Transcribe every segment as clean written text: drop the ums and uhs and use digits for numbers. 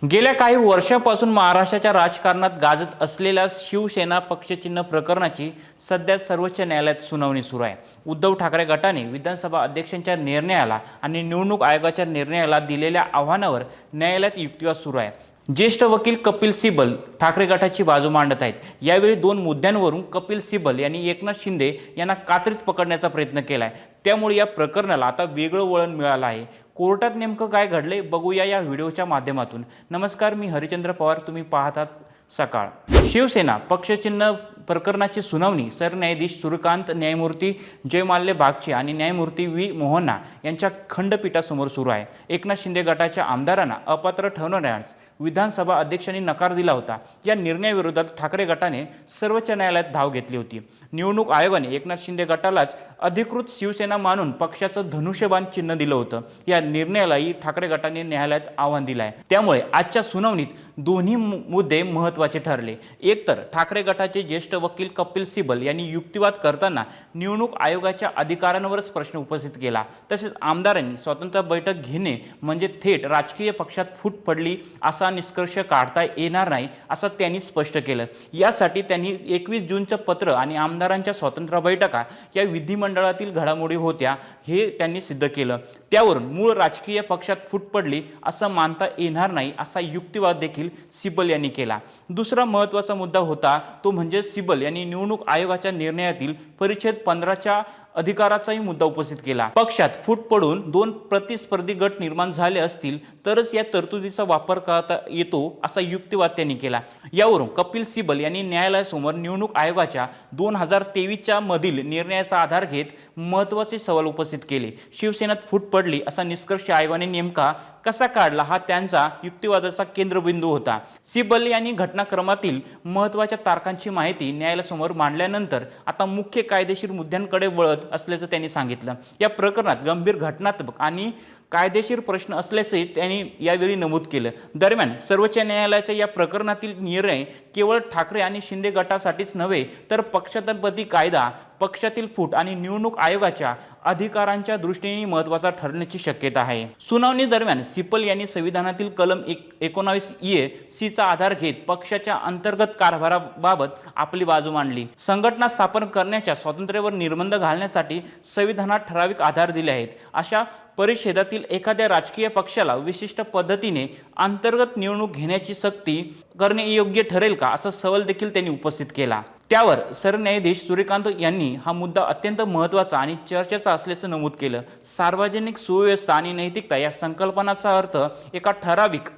गेल्या काही वर्षांपासून महाराष्ट्राच्या राजकारणात गाजत असलेल्या शिवसेना पक्षचिन्ह प्रकरणाची सध्या सर्वोच्च न्यायालयात सुनावणी सुरू आहे। उद्धव ठाकरे गटाने विधानसभा अध्यक्षांच्या निर्णयाला आणि निवडणूक आयोगाच्या निर्णयाला दिलेल्या आव्हानावर न्यायालयात युक्तिवाद सुरू आहे। ज्येष्ठ वकील कपिल सिब्बल ठाकरे गटाची बाजू मांडत आहेत। यावेळी दोन मुद्द्यांवरून कपिल सिब्बल यांनी एकनाथ शिंदे यांना कात्रीत पकडण्याचा प्रयत्न केलाय। त्यामुळे या प्रकरणाला आता वेगळं वळण मिळालं आहे। कोर्टात नेमकं काय घडले बघूया या व्हिडिओच्या माध्यमातून। नमस्कार, मी हरिचंद्र पवार, तुम्ही पाहतात सकाळ। शिवसेना पक्षचिन्ह प्रकरणाची सुनावणी सरन्यायाधीश सूर्यकांत, न्यायमूर्ती जयमाल्य बागची आणि न्यायमूर्ती व्ही मोहना यांच्या खंडपीठासमोर सुरू आहे। एकनाथ शिंदे गटाच्या आमदारांना अपात्र ठरवण्यास विधानसभा अध्यक्षांनी नकार दिला होता। या निर्णयाविरोधात ठाकरे गटाने सर्वोच्च न्यायालयात धाव घेतली होती। निवडणूक आयोगाने एकनाथ शिंदे गटालाच अधिकृत शिवसेना मानून पक्षाचं धनुष्यबाण चिन्ह दिलं होतं। या निर्णयालाही ठाकरे गटाने न्यायालयात आव्हान दिलं आहे। त्यामुळे आजच्या सुनावणीत दोन्ही मुद्दे महत्त्वाचे ठरले। एकतर ठाकरे गटाचे ज्येष्ठ वकील कपिल सिब्बल यांनी युक्तिवाद करताना निवडणूक आयोगाच्या अधिकारांवरच प्रश्न उपस्थित केला। तसेच आमदारांनी स्वतंत्र बैठक घेणे म्हणजे थेट राजकीय पक्षात फूट पडली असा निष्कर्ष काढता येणार नाही असं त्यांनी स्पष्ट केलं। यासाठी त्यांनी 21 जूनचं पत्र आणि आमदारांच्या स्वतंत्र बैठका या विधिमंडळातील घडामोडी होत्या हे त्यांनी सिद्ध केलं। त्यावरून मूळ राजकीय पक्षात फूट पडली असं मानता येणार नाही असा युक्तिवाद देखील सिब्बल यांनी केला। दुसरा महत्त्वाचा मुद्दा होता तो म्हणजे सिब्बल यांनी निवडणूक आयोगाच्या निर्णयातील परिच्छेद 15च्या अधिकाराचाही मुद्दा उपस्थित केला। पक्षात फूट पडून दोन प्रतिस्पर्धी गट निर्माण झाले असतील तरच या तरतुदीचा वापर करता येतो असा युक्तिवाद त्यांनी केला। यावरून कपिल सिब्बल यांनी न्यायालयासमोर निवडणूक आयोगाच्या 2023च्या मधील निर्णयाचा आधार घेत महत्त्वाचे सवाल उपस्थित केले। शिवसेनेत फूट पडली असा निष्कर्ष आयोगाने नेमका कसा काढला हा त्यांचा युक्तिवादाचा केंद्रबिंदू होता। सिब्बल यांनी घटनाक्रमातील महत्त्वाच्या तारखांची माहिती न्यायालयासमोर मांडल्यानंतर आता मुख्य कायदेशीर मुद्द्यांकडे वळत असल्याचं त्यांनी सांगितलं। या प्रकरणात गंभीर घटनात्मक आणि कायदेशीर प्रश्न असल्याचे त्यांनी यावेळी नमूद केलं। दरम्यान सर्वोच्च न्यायालयाच्या या प्रकरणातील निर्णय केवळ ठाकरे आणि शिंदे गटासाठीच नव्हे तर पक्षांतर्गत कायदा, पक्षातील फूट आणि निवडणूक आयोगाच्या अधिकारांच्या दृष्टीने महत्त्वाचा ठरण्याची शक्यता आहे। सुनावणी दरम्यान सिब्बल यांनी संविधानातील कलम 19A(c) चा आधार घेत पक्षाच्या अंतर्गत कारभाराबाबत आपली बाजू मांडली। संघटना स्थापन करण्याच्या स्वातंत्र्यावर निर्बंध घालण्यासाठी संविधानात ठराविक आधार दिले आहेत। अशा परिच्छेदातील एखाद्या राजकीय पक्षाला विशिष्ट पद्धतीने अंतर्गत निवडणूक घेण्याची सक्ती करणे योग्य ठरेल का असा सवाल देखील त्यांनी उपस्थित केला। त्यावर सरन्यायाधीश सूर्यकांत यांनी हा मुद्दा अत्यंत महत्त्वाचा आणि चर्चेचा असल्याचं नमूद केलं। सार्वजनिक सुव्यवस्था आणि नैतिकता या संकल्पनांचा अर्थ एका ठराविक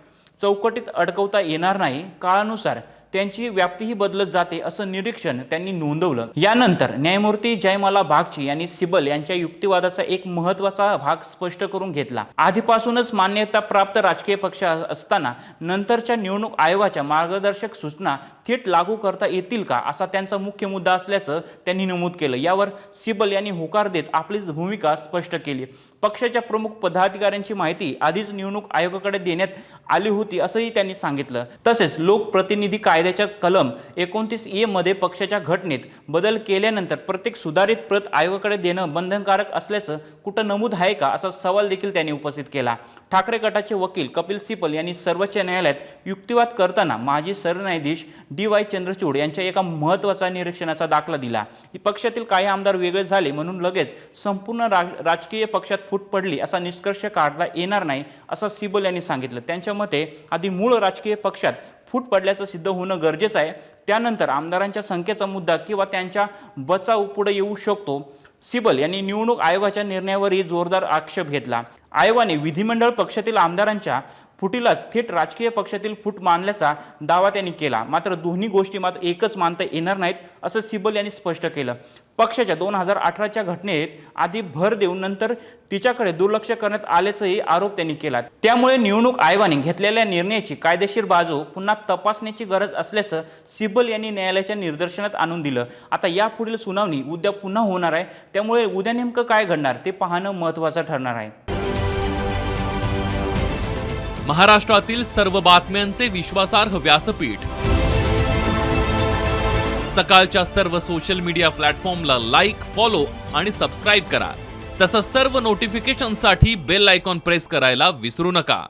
चौकटीत अडकवता येणार नाही, काळानुसार त्यांची व्याप्तीही बदलत जाते असं निरीक्षण त्यांनी नोंदवलं। यानंतर न्यायमूर्ती जयमाल्य बागची यांनी सिब्बल यांच्या युक्तिवादाचा एक महत्त्वाचा भाग स्पष्ट करून घेतला। आधीपासूनच मान्यता प्राप्त राजकीय पक्ष असताना नंतरच्या निवडणूक आयोगाच्या मार्गदर्शक सूचना थेट लागू करता येतील का असा त्यांचा मुख्य मुद्दा असल्याचं त्यांनी नमूद केलं। यावर सिब्बल यांनी होकार देत आपली भूमिका स्पष्ट केली। पक्षाच्या प्रमुख पदाधिकाऱ्यांची माहिती आधीच निवडणूक आयोगाकडे देण्यात आली होती असंही त्यांनी सांगितलं। तसेच लोकप्रतिनिधी कायद्याच्या कलम 29A मध्ये पक्षाच्या घटनेत बदल केल्यानंतर प्रत्येक सुधारित प्रत आयोगाकडे देणं बंधनकारक असल्याचं कुठं नमूद आहे का असा सवाल देखील त्यांनी उपस्थित केला। ठाकरे गटाचे वकील कपिल सिब्बल यांनी सर्वोच्च न्यायालयात युक्तिवाद करताना माजी सरन्यायाधीश DY चंद्रचूड यांच्या एका महत्त्वाच्या निरीक्षणाचा दाखला दिला। पक्षातील काही आमदार वेगळे झाले म्हणून लगेच संपूर्ण राजकीय पक्षात फूट पडली असा निष्कर्ष काढता येणार नाही असं सिब्बल यांनी सांगितलं। त्यांच्या मते आधी मूळ राजकीय पक्षात फूट पडल्याचं सिद्ध होणं गरजेचं आहे, त्यानंतर आमदारांच्या संख्येचा मुद्दा किंवा त्यांच्या बचाव पुढे येऊ शकतो। सिब्बल यांनी निवडणूक आयोगाच्या निर्णयावरही जोरदार आक्षेप घेतला। आयोगाने विधिमंडळ पक्षातील आमदारांच्या फुटीलाच थेट राजकीय पक्षातील फूट मानल्याचा दावा त्यांनी केला। मात्र दोन्ही गोष्टी मात्र एकच मानता येणार नाहीत असं सिब्बल यांनी स्पष्ट केलं। पक्षाच्या 2018च्या घटनेत आधी भर देऊन नंतर तिच्याकडे दुर्लक्ष करण्यात आल्याचाही आरोप त्यांनी केला। त्यामुळे निवडणूक आयोगाने घेतलेल्या निर्णयाची कायदेशीर बाजू पुन्हा तपासण्याची गरज असल्याचं सिब्बल यांनी न्यायालयाच्या निदर्शनात आणून दिलं। आता यापुढील सुनावणी उद्या पुन्हा होणार आहे, त्यामुळे उद्या नेमकं काय घडणार ते पाहणं महत्त्वाचं ठरणार आहे। महाराष्ट्रातील सर्व बातम्यांचे विश्वासार्ह व्यासपीठ सकाळच्या सर्व सोशल मीडिया प्लॅटफॉर्मला लाईक, फॉलो आणि सबस्क्राईब करा। तसंच सर्व नोटिफिकेशनसाठी बेल आयकॉन प्रेस करायला विसरू नका।